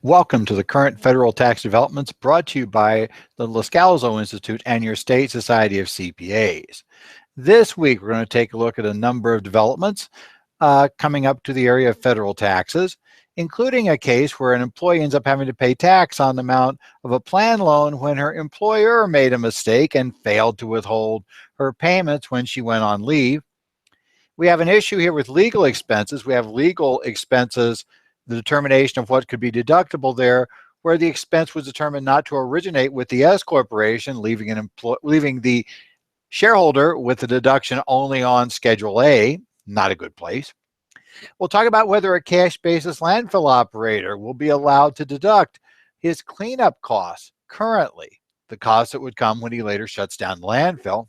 Welcome to the current federal tax developments brought to you by the Loscalzo Institute and your state society of CPAs. This week, we're going to take a look at a number of developments coming up to the area of federal taxes, including a case where an employee ends up having to pay tax on the amount of a plan loan when her employer made a mistake and failed to withhold her payments when she went on leave. We have an issue here with legal expenses. We have legal expenses, the determination of what could be deductible there, where the expense was determined not to originate with the S corporation, leaving the shareholder with the deduction only on Schedule A. Not a good place. We'll talk about whether a cash basis landfill operator will be allowed to deduct his cleanup costs currently, the costs that would come when he later shuts down the landfill.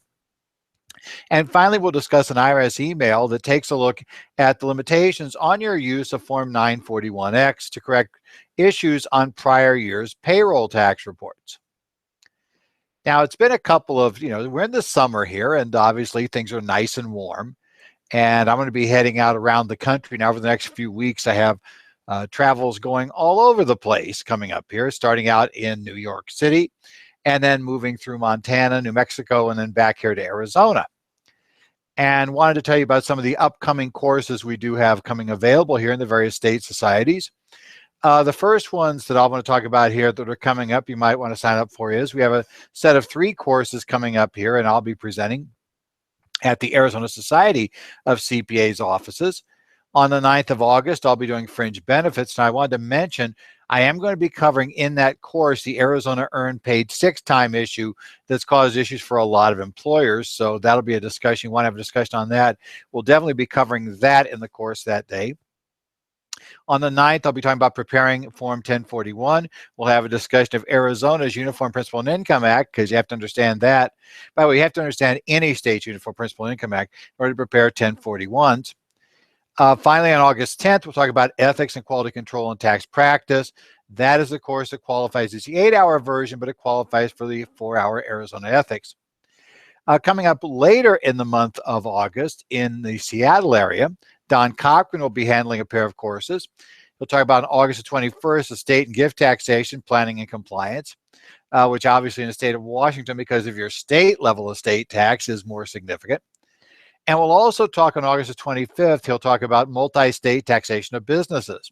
And finally, we'll discuss an IRS email that takes a look at the limitations on your use of Form 941X to correct issues on prior year's payroll tax reports. Now, it's been a couple of, we're in the summer here, and obviously things are nice and warm. And I'm going to be heading out around the country now over the next few weeks. I have travels going all over the place coming up here, starting out in New York City, and then moving through Montana, New Mexico, and then back here to Arizona. And wanted to tell you about some of the upcoming courses we do have coming available here in the various state societies. The first ones that I want to talk about here that are coming up, you might want to sign up for is we have a set of 3 courses coming up here, and I'll be presenting at the Arizona Society of CPAs offices. On the 9th of August, I'll be doing fringe benefits. And I wanted to mention, I am going to be covering in that course the Arizona earned paid sick time issue that's caused issues for a lot of employers. So that'll be a discussion. You want to have a discussion on that. We'll definitely be covering that in the course that day. On the 9th, I'll be talking about preparing Form 1041. We'll have a discussion of Arizona's Uniform Principal and Income Act, because you have to understand that. By the way, you have to understand any state's Uniform Principal and Income Act in order to prepare 1041s. Finally, on August 10th, we'll talk about ethics and quality control and tax practice. That is the course that qualifies as the 8-hour version, but it qualifies for the 4-hour Arizona ethics. Coming up later in the month of August in the Seattle area, Don Cochran will be handling a pair of courses. He'll talk about on August the 21st, estate and gift taxation, planning and compliance, which obviously in the state of Washington, because of your state level estate tax, is more significant. And we'll also talk on August the 25th, he'll talk about multi-state taxation of businesses.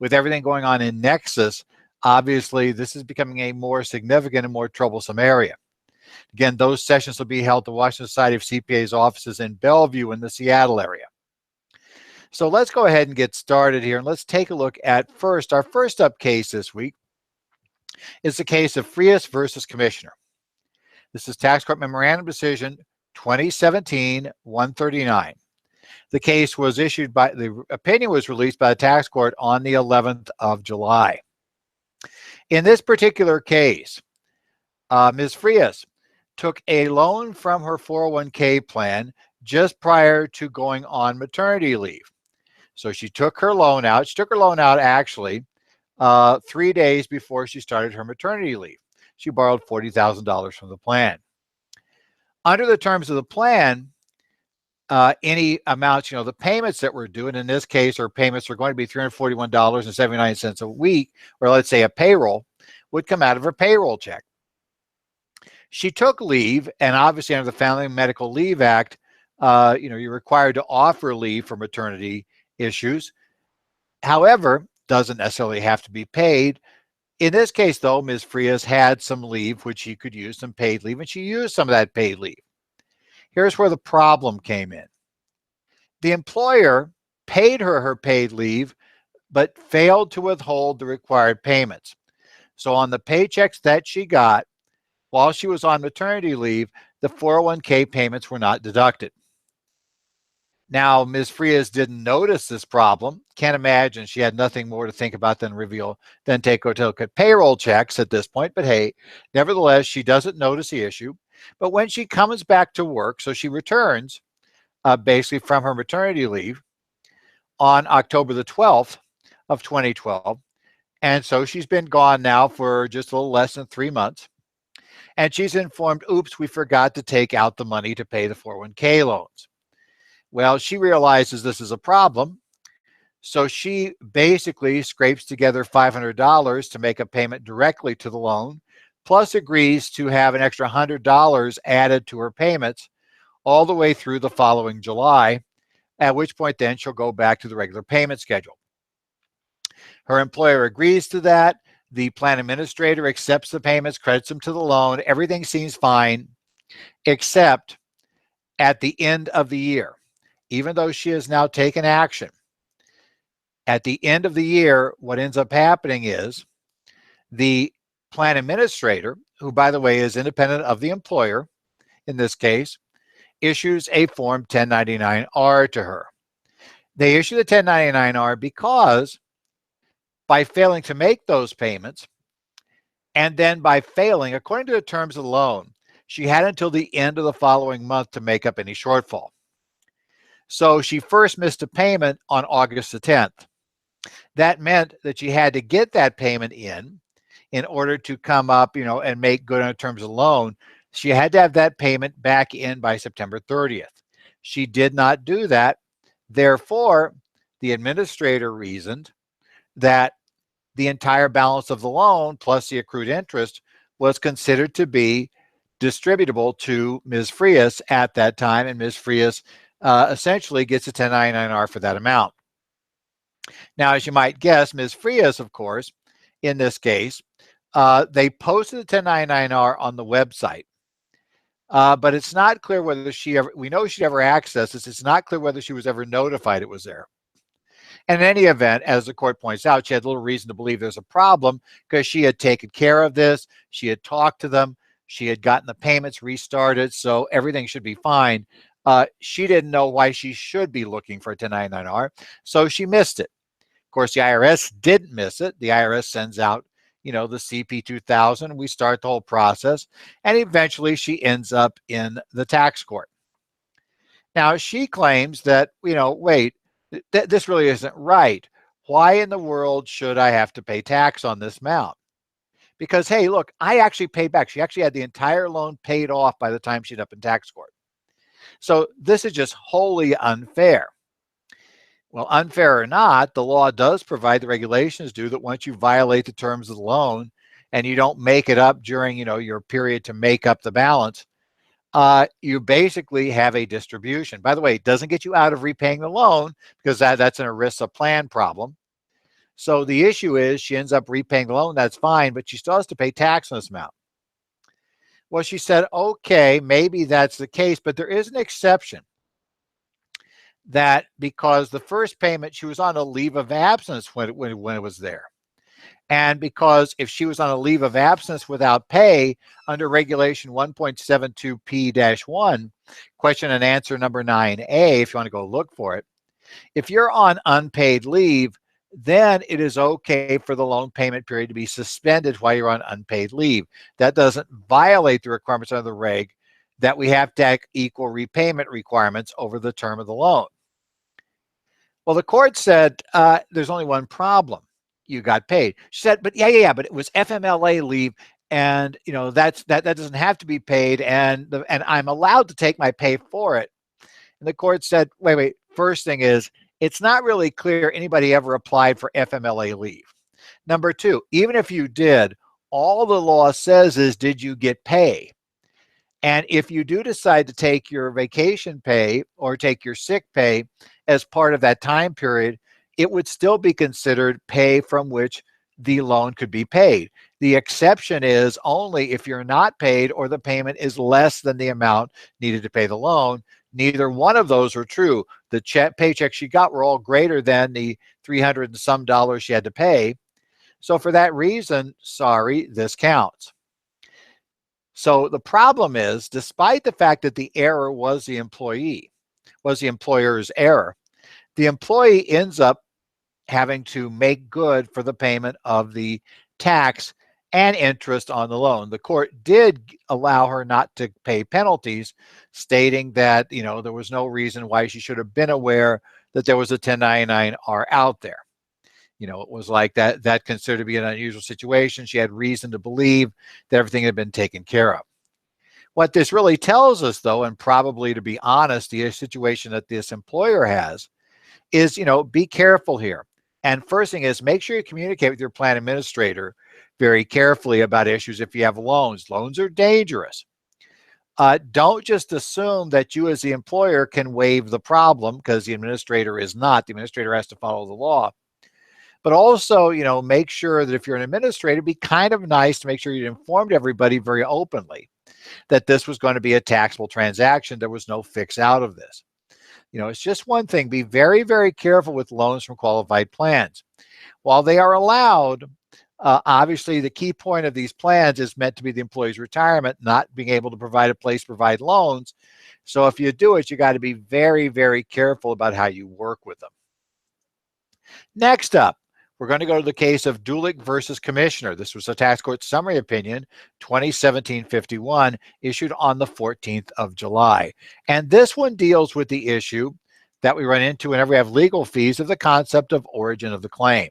With everything going on in Nexus, obviously this is becoming a more significant and more troublesome area. Again, those sessions will be held at the Washington Society of CPAs offices in Bellevue in the Seattle area. So let's go ahead and get started here, and let's take a look at our first up case this week is the case of Frias versus Commissioner. This is Tax Court Memorandum Decision 2017-139. The case was issued the opinion was released by the tax court on the 11th of July. In this particular case, Ms. Frias took a loan from her 401k plan just prior to going on maternity leave. So she took her loan out. She took her loan out actually 3 days before she started her maternity leave. She borrowed $40,000 from the plan. Under the terms of the plan, any amounts, the payments that we're doing, in this case, her payments are going to be $341.79 a week, or let's say a payroll, would come out of her payroll check. She took leave, and obviously under the Family Medical Leave Act, you're required to offer leave for maternity issues. However, doesn't necessarily have to be paid. In this case, though, Ms. Frias had some leave, which she could use, some paid leave, and she used some of that paid leave. Here's where the problem came in. The employer paid her paid leave, but failed to withhold the required payments. So on the paychecks that she got while she was on maternity leave, the 401k payments were not deducted. Now, Ms. Frias didn't notice this problem. Can't imagine she had nothing more to think about than take a look at payroll checks at this point. But hey, nevertheless, she doesn't notice the issue. But when she comes back to work, so she returns basically from her maternity leave on October the 12th of 2012. And so she's been gone now for just a little less than 3 months. And she's informed, oops, we forgot to take out the money to pay the 401k loans. Well, she realizes this is a problem. So she basically scrapes together $500 to make a payment directly to the loan, plus agrees to have an extra $100 added to her payments all the way through the following July, at which point then she'll go back to the regular payment schedule. Her employer agrees to that. The plan administrator accepts the payments, credits them to the loan. Everything seems fine, except at the end of the year. Even though she has now taken action, at the end of the year, what ends up happening is the plan administrator, who, by the way, is independent of the employer in this case, issues a Form 1099-R to her. They issue the 1099-R because by failing to make those payments, and then by failing, according to the terms of the loan, she had until the end of the following month to make up any shortfall. So she first missed a payment on August the 10th. That meant that she had to get that payment in order to come up, and make good on terms of the loan. She had to have that payment back in by September 30th. She did not do that. Therefore, the administrator reasoned that the entire balance of the loan plus the accrued interest was considered to be distributable to Ms. Frias at that time, and Ms. Frias essentially gets a 1099-R for that amount. Now, as you might guess, Ms. Frias, of course, in this case, they posted the 1099-R on the website, but it's not clear whether we know she ever accessed this. It's not clear whether she was ever notified it was there. And in any event, as the court points out, she had little reason to believe there's a problem because she had taken care of this. She had talked to them. She had gotten the payments restarted, so everything should be fine. She didn't know why she should be looking for a 1099-R, so she missed it. Of course, the IRS didn't miss it. The IRS sends out, the CP 2000. We start the whole process, and eventually she ends up in the tax court. Now, she claims that, wait, this really isn't right. Why in the world should I have to pay tax on this amount? Because, hey, look, I actually paid back. She actually had the entire loan paid off by the time she'd up in tax court. So this is just wholly unfair. Well, unfair or not, the law does provide, the regulations do, that once you violate the terms of the loan and you don't make it up during, your period to make up the balance, you basically have a distribution. By the way, it doesn't get you out of repaying the loan because that's an ERISA plan problem. So the issue is she ends up repaying the loan. That's fine, but she still has to pay tax on this amount. Well, she said, okay, maybe that's the case, but there is an exception. That because the first payment, she was on a leave of absence when it was there. And because if she was on a leave of absence without pay under regulation 1.72P-1, question and answer number 9A, if you want to go look for it, if you're on unpaid leave, then it is okay for the loan payment period to be suspended while you're on unpaid leave. That doesn't violate the requirements of the reg that we have to have equal repayment requirements over the term of the loan. Well, the court said there's only one problem. You got paid. She said, but but it was FMLA leave, and that doesn't have to be paid, and I'm allowed to take my pay for it. And the court said, wait. First thing is, it's not really clear anybody ever applied for FMLA leave. Number two, even if you did, all the law says is, did you get pay? And if you do decide to take your vacation pay or take your sick pay as part of that time period, it would still be considered pay from which the loan could be paid. The exception is only if you're not paid or the payment is less than the amount needed to pay the loan. Neither one of those were true. The paychecks she got were all greater than the $300 and some she had to pay. So for that reason, sorry, this counts. So the problem is, despite the fact that the error was the employer's error, the employee ends up having to make good for the payment of the tax and interest on the loan. The court did allow her not to pay penalties, stating that there was no reason why she should have been aware that there was a 1099-R out there. It was like that considered to be an unusual situation. She had reason to believe that everything had been taken care of. What this really tells us, though, and probably to be honest, the situation that this employer has is, be careful here. And first thing is make sure you communicate with your plan administrator very carefully about issues if you have loans. Loans are dangerous. Don't just assume that you as the employer can waive the problem, because the administrator is not. The administrator has to follow the law. But also, make sure that if you're an administrator, be kind of nice to make sure you informed everybody very openly that this was going to be a taxable transaction. There was no fix out of this. It's just one thing. Be very, very careful with loans from qualified plans. While they are allowed, obviously the key point of these plans is meant to be the employee's retirement, not being able to provide a place to provide loans. So if you do it, you got to be very, very careful about how you work with them. Next up, we're going to go to the case of Dulick versus Commissioner. This was a tax court summary opinion, 2017-51, issued on the 14th of July. And this one deals with the issue that we run into whenever we have legal fees of the concept of origin of the claim.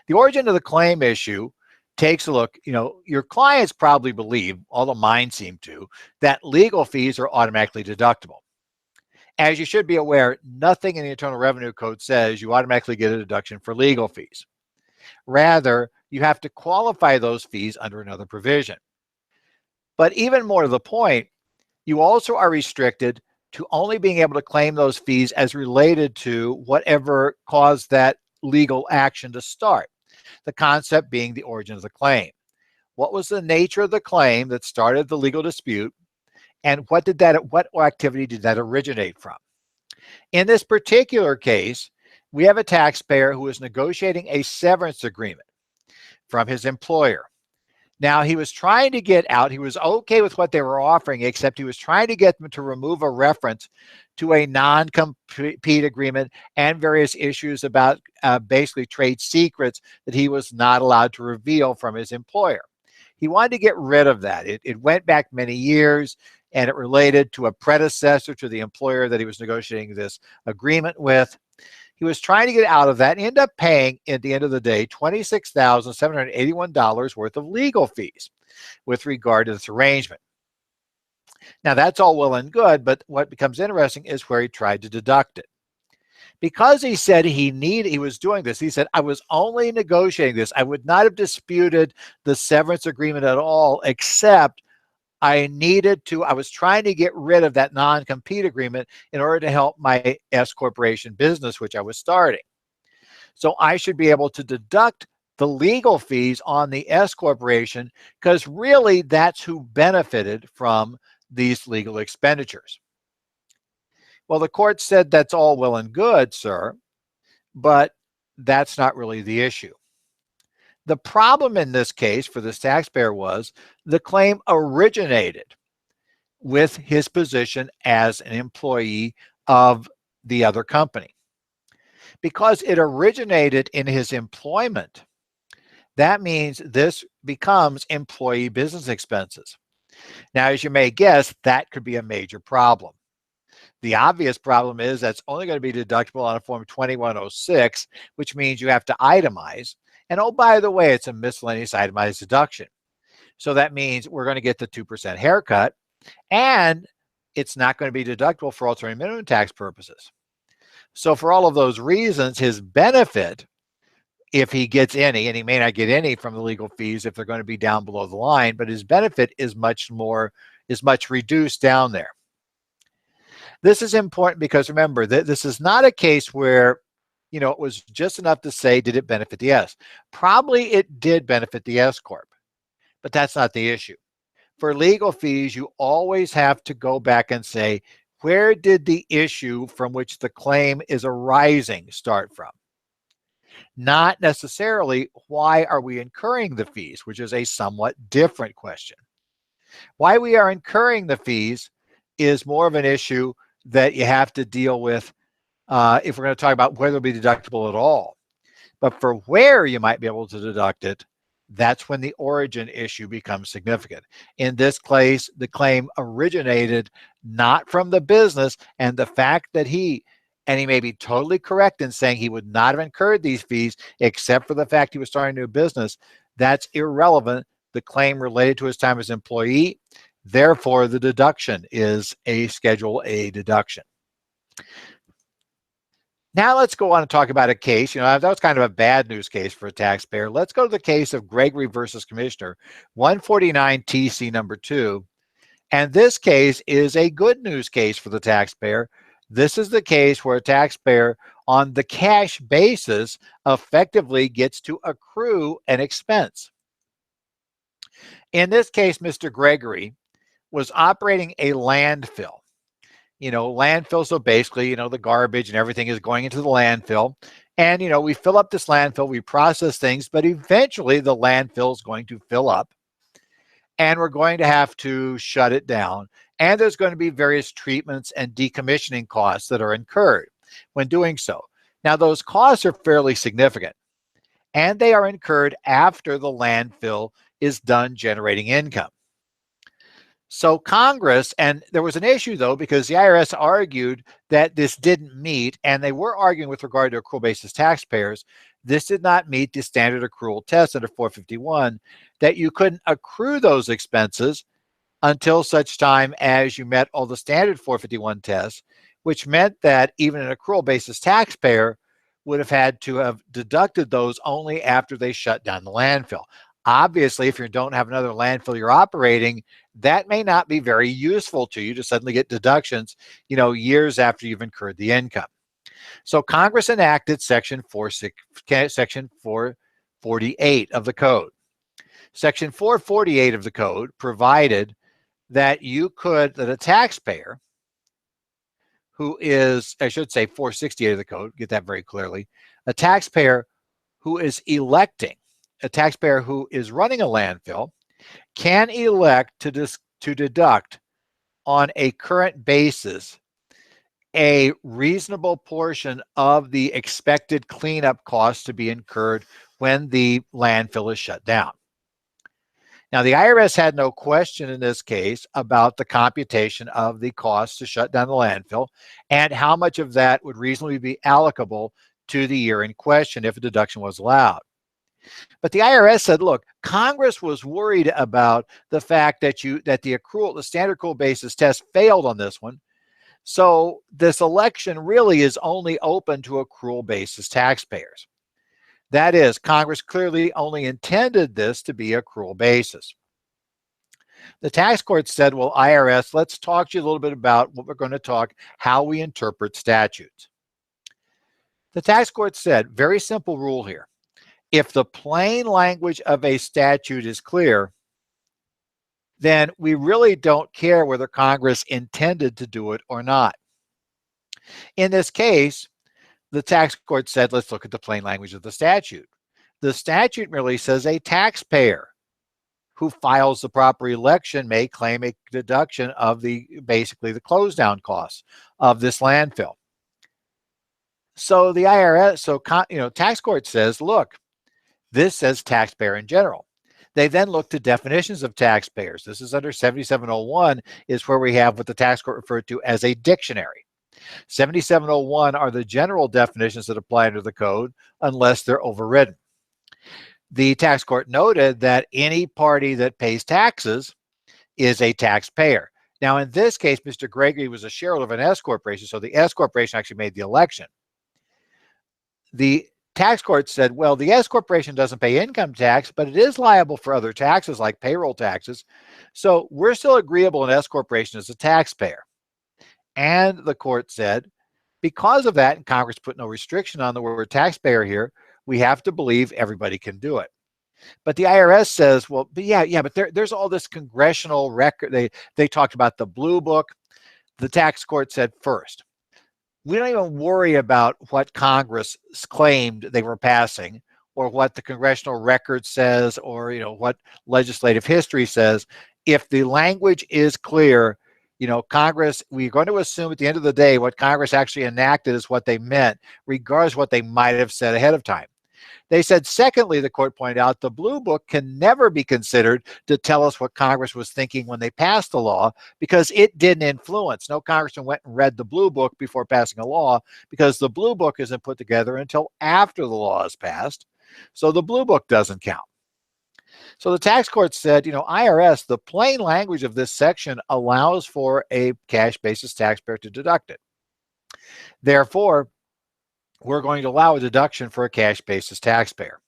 The origin of the claim issue takes a look, your clients probably believe, although mine seem to, that legal fees are automatically deductible. As you should be aware, nothing in the Internal Revenue Code says you automatically get a deduction for legal fees. Rather, you have to qualify those fees under another provision. But even more to the point, you also are restricted to only being able to claim those fees as related to whatever caused that legal action to start. The concept being the origin of the claim. What was the nature of the claim that started the legal dispute? And what activity did that originate from? In this particular case, we have a taxpayer who is negotiating a severance agreement from his employer. Now, he was trying to get out. He was okay with what they were offering, except he was trying to get them to remove a reference to a non-compete agreement and various issues about basically trade secrets that he was not allowed to reveal from his employer. He wanted to get rid of that. It went back many years, and it related to a predecessor to the employer that he was negotiating this agreement with. He was trying to get out of that and ended up paying, at the end of the day, $26,781 worth of legal fees with regard to this arrangement. Now, that's all well and good, but what becomes interesting is where he tried to deduct it. Because he said he was doing this, he said, I was only negotiating this. I would not have disputed the severance agreement at all, except I was trying to get rid of that non-compete agreement in order to help my S corporation business, which I was starting. So I should be able to deduct the legal fees on the S corporation, because really that's who benefited from these legal expenditures. Well, the court said that's all well and good, sir, but that's not really the issue. The problem in this case for this taxpayer was the claim originated with his position as an employee of the other company. Because it originated in his employment, that means this becomes employee business expenses. Now, as you may guess, that could be a major problem. The obvious problem is that's only going to be deductible on a Form 2106, which means you have to itemize. And oh, by the way, it's a miscellaneous itemized deduction. So that means we're going to get the 2% haircut, and it's not going to be deductible for alternative minimum tax purposes. So for all of those reasons, his benefit, if he gets any, and he may not get any from the legal fees if they're going to be down below the line, but his benefit is much reduced down there. This is important because remember that this is not a case where, it was just enough to say, did it benefit the S? Probably it did benefit the S Corp, but that's not the issue. For legal fees, you always have to go back and say, where did the issue from which the claim is arising start from? Not necessarily, why are we incurring the fees, which is a somewhat different question. Why we are incurring the fees is more of an issue that you have to deal with if we're going to talk about whether it'll be deductible at all. But for where you might be able to deduct it, that's when the origin issue becomes significant. In this case, the claim originated not from the business, and the fact that he may be totally correct in saying he would not have incurred these fees except for the fact he was starting a new business, that's irrelevant. The claim related to his time as employee, therefore the deduction is a Schedule A deduction. Now let's go on and talk about a case. That was kind of a bad news case for a taxpayer. Let's go to the case of Gregory versus Commissioner, 149 TC number 2. And this case is a good news case for the taxpayer. This is the case where a taxpayer on the cash basis effectively gets to accrue an expense. In this case, Mr. Gregory was operating a landfill. Landfill, so basically, the garbage and everything is going into the landfill. And, we fill up this landfill, we process things, but eventually the landfill is going to fill up and we're going to have to shut it down. And there's going to be various treatments and decommissioning costs that are incurred when doing so. Now, those costs are fairly significant and they are incurred after the landfill is done generating income. So Congress, and there was an issue though, because the IRS argued that this didn't meet, and they were arguing with regard to accrual basis taxpayers, this did not meet the standard accrual test under 451, that you couldn't accrue those expenses until such time as you met all the standard 451 tests, which meant that even an accrual basis taxpayer would have had to have deducted those only after they shut down the landfill. Obviously, if you don't have another landfill you're operating, that may not be very useful to you to suddenly get deductions, years after you've incurred the income. So Congress enacted section 448 of the code. Section 448 of the code provided that that a taxpayer who is, I should say 468 of the code, get that very clearly, a taxpayer who is electing, a taxpayer who is running a landfill can elect to deduct on a current basis a reasonable portion of the expected cleanup costs to be incurred when the landfill is shut down. Now, the IRS had no question in this case about the computation of the costs to shut down the landfill and how much of that would reasonably be allocable to the year in question if a deduction was allowed. But the IRS said, look, Congress was worried about the fact that the standard accrual basis test failed on this one. So this election really is only open to accrual basis taxpayers. That is, Congress clearly only intended this to be accrual basis. The tax court said, well, IRS, let's talk to you a little bit about what we're going to talk, how we interpret statutes. The tax court said, very simple rule here. If the plain language of a statute is clear, then we really don't care whether Congress intended to do it or not. In this case, the tax court said, let's look at the plain language of the statute. The statute merely says a taxpayer who files the proper election may claim a deduction of basically the close down costs of this landfill. So the IRS, tax court says, look, this says taxpayer in general. They then look to definitions of taxpayers. This is under 7701 is where we have what the tax court referred to as a dictionary. 7701 are the general definitions that apply under the code unless they're overridden. The tax court noted that any party that pays taxes is a taxpayer. Now, in this case, Mr. Gregory was a shareholder of an S corporation, so the S corporation actually made the election. The tax court said, well, the S corporation doesn't pay income tax, but it is liable for other taxes like payroll taxes. So we're still agreeable in S corporation as a taxpayer. And the court said, because of that, and Congress put no restriction on the word taxpayer here, we have to believe everybody can do it. But the IRS says, well, but there's all this congressional record. They talked about the Blue Book. The tax court said, first, we don't even worry about what Congress claimed they were passing or what the congressional record says or what legislative history says. If the language is clear, Congress, we're going to assume at the end of the day what Congress actually enacted is what they meant, regardless of what they might have said ahead of time. They said, secondly, the court pointed out, the Blue Book can never be considered to tell us what Congress was thinking when they passed the law because it didn't influence. No congressman went and read the Blue Book before passing a law because the Blue Book isn't put together until after the law is passed. So the Blue Book doesn't count. So the tax court said, IRS, the plain language of this section allows for a cash basis taxpayer to deduct it. Therefore, we're going to allow a deduction for a cash basis taxpayer.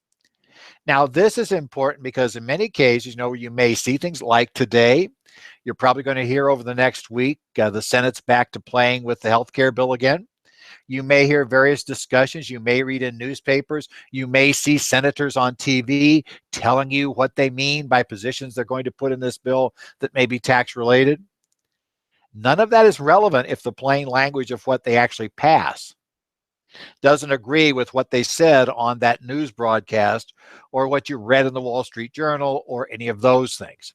Now, this is important because in many cases, you may see things like today. You're probably going to hear over the next week, the Senate's back to playing with the healthcare bill again. You may hear various discussions. You may read in newspapers. You may see senators on TV telling you what they mean by positions they're going to put in this bill that may be tax related. None of that is relevant if the plain language of what they actually pass doesn't agree with what they said on that news broadcast or what you read in the Wall Street Journal or any of those things.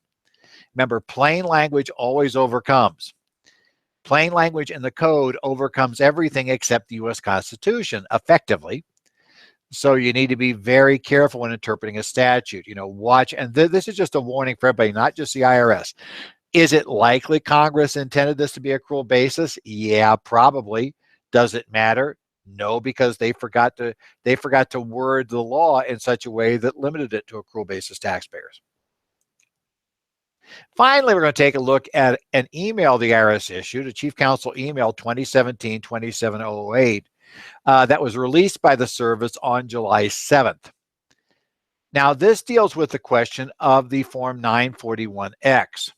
Remember, plain language always overcomes. Plain language in the code overcomes everything except the U.S. Constitution effectively. So you need to be very careful when interpreting a statute. Watch, and this is just a warning for everybody, not just the IRS. Is it likely Congress intended this to be accrual basis? Yeah, probably. Does it matter? No, because they forgot to word the law in such a way that limited it to accrual basis taxpayers. Finally, we're going to take a look at an email the IRS issued, a Chief Counsel email 2017-2708, that was released by the service on July 7th. Now, this deals with the question of the Form 941X.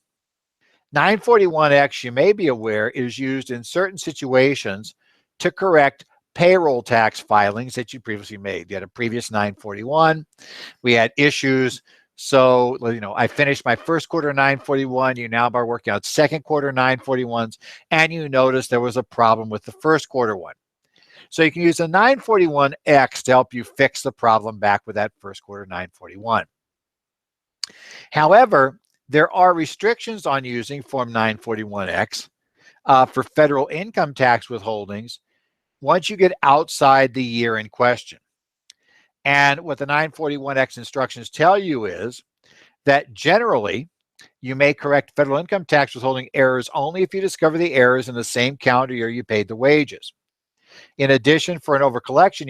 941X, you may be aware, is used in certain situations to correct payroll tax filings that you previously made. You had a previous 941. We had issues. So, I finished my first quarter 941. You now are working out second quarter 941s, and you notice there was a problem with the first quarter one. So you can use a 941X to help you fix the problem back with that first quarter 941. However, there are restrictions on using Form 941X for federal income tax withholdings once you get outside the year in question. And what the 941X instructions tell you is that generally, you may correct federal income tax withholding errors only if you discover the errors in the same calendar year you paid the wages. In addition, for an overcollection,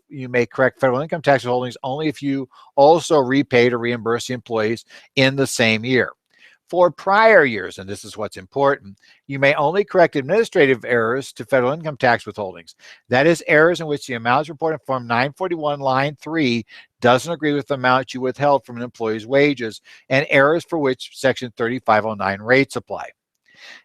you may correct federal income tax withholdings only if you also repaid or reimbursed the employees in the same year. For prior years, and this is what's important, you may only correct administrative errors to federal income tax withholdings. That is, errors in which the amounts reported in Form 941, line 3 doesn't agree with the amount you withheld from an employee's wages, and errors for which Section 3509 rates apply.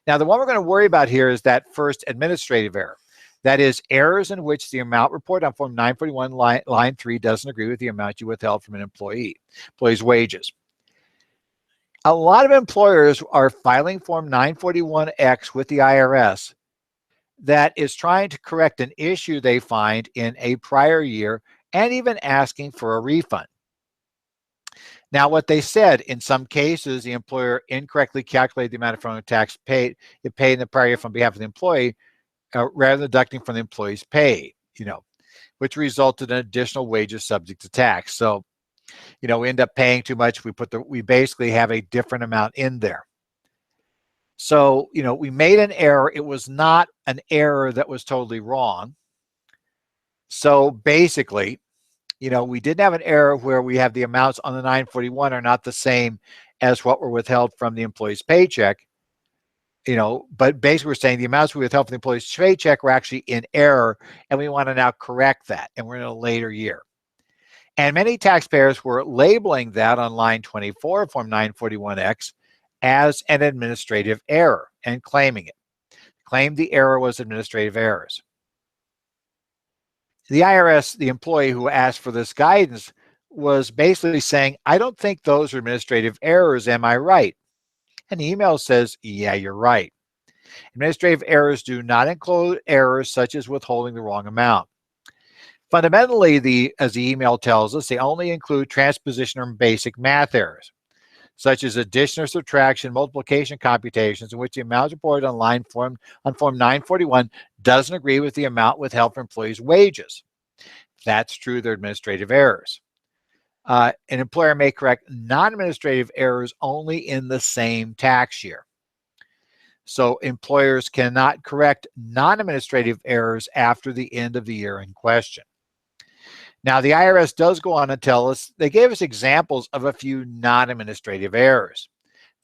Now, the one we're going to worry about here is that first administrative error. That is, errors in which the amount reported on Form 941, line 3 doesn't agree with the amount you withheld from an employee's wages. A lot of employers are filing Form 941X with the IRS that is trying to correct an issue they find in a prior year and even asking for a refund. Now, what they said, in some cases, the employer incorrectly calculated the amount of federal tax paid in the prior year from behalf of the employee rather than deducting from the employee's pay, which resulted in additional wages subject to tax. So, we end up paying too much. We basically have a different amount in there. So, we made an error. It was not an error that was totally wrong. So basically, we didn't have an error where we have the amounts on the 941 are not the same as what were withheld from the employee's paycheck. But basically we're saying the amounts we withheld from the employee's paycheck were actually in error, and we want to now correct that, and we're in a later year. And many taxpayers were labeling that on line 24 of Form 941X as an administrative error and claiming it. Claimed the error was administrative errors. The IRS, the employee who asked for this guidance, was basically saying, I don't think those are administrative errors, am I right? And the email says, yeah, you're right. Administrative errors do not include errors such as withholding the wrong amount. Fundamentally, as the email tells us, they only include transposition or basic math errors, such as addition or subtraction, multiplication computations, in which the amount reported on Form 941 doesn't agree with the amount withheld for employees' wages. If that's true, they're administrative errors. An employer may correct non-administrative errors only in the same tax year. So employers cannot correct non-administrative errors after the end of the year in question. Now, the IRS does go on and tell us, they gave us examples of a few non-administrative errors.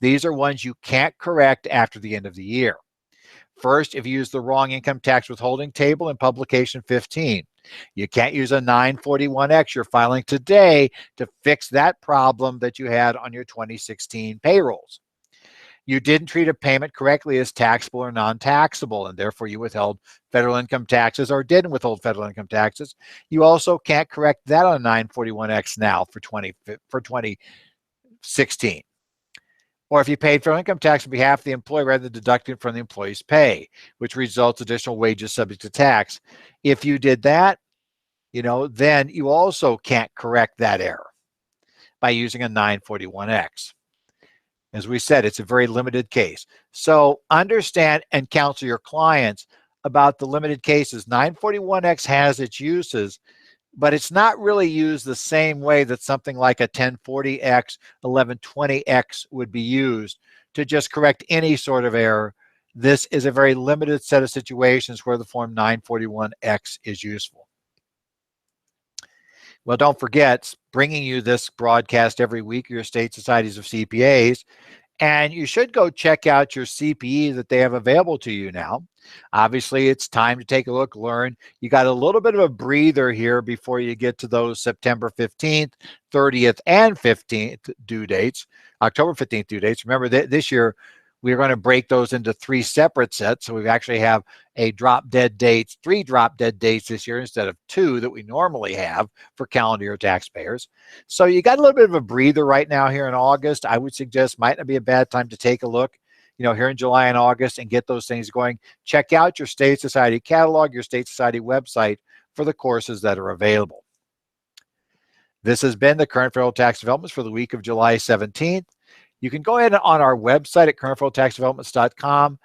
These are ones you can't correct after the end of the year. First, if you use the wrong income tax withholding table in publication 15. You can't use a 941X you're filing today to fix that problem that you had on your 2016 payrolls. You didn't treat a payment correctly as taxable or non-taxable, and therefore you withheld federal income taxes or didn't withhold federal income taxes. You also can't correct that on a 941X now for 2016. Or if you paid federal income tax on behalf of the employee rather than deducting it from the employee's pay, which results additional wages subject to tax. If you did that, then you also can't correct that error by using a 941X. As we said, it's a very limited case. So understand and counsel your clients about the limited cases. 941X has its uses, but it's not really used the same way that something like a 1040X, 1120X would be used to just correct any sort of error. This is a very limited set of situations where the form 941X is useful. Well, don't forget, bringing you this broadcast every week, your state societies of CPAs, and you should go check out your CPE that they have available to you now. Obviously, it's time to take a look, learn. You got a little bit of a breather here before you get to those September 15th, 30th, and 15th due dates, October 15th due dates. Remember, this year, we're going to break those into 3 separate sets. So we actually have a drop dead dates, 3 drop dead dates this year instead of 2 that we normally have for calendar year taxpayers. So you got a little bit of a breather right now here in August. I would suggest might not be a bad time to take a look, here in July and August and get those things going. Check out your state society catalog, your state society website for the courses that are available. This has been the current federal tax developments for the week of July 17th. You can go ahead on our website at currentfederaltaxdevelopments.com.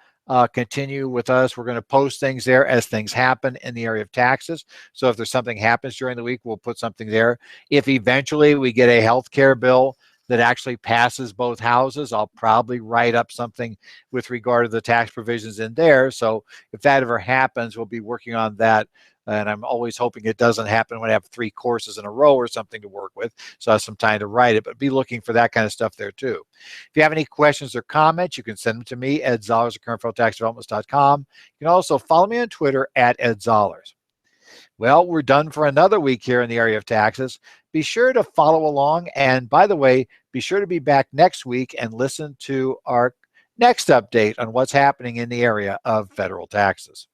Continue with us. We're going to post things there as things happen in the area of taxes. So if there's something happens during the week, we'll put something there. If eventually we get a health care bill that actually passes both houses, I'll probably write up something with regard to the tax provisions in there. So if that ever happens, we'll be working on that. And I'm always hoping it doesn't happen when I have 3 courses in a row or something to work with. So I have some time to write it, but be looking for that kind of stuff there too. If you have any questions or comments, you can send them to me, Ed Zollars at currentfederaltaxdevelopments.com. You can also follow me on Twitter at Ed Zollars. Well, we're done for another week here in the area of taxes. Be sure to follow along. And by the way, be sure to be back next week and listen to our next update on what's happening in the area of federal taxes.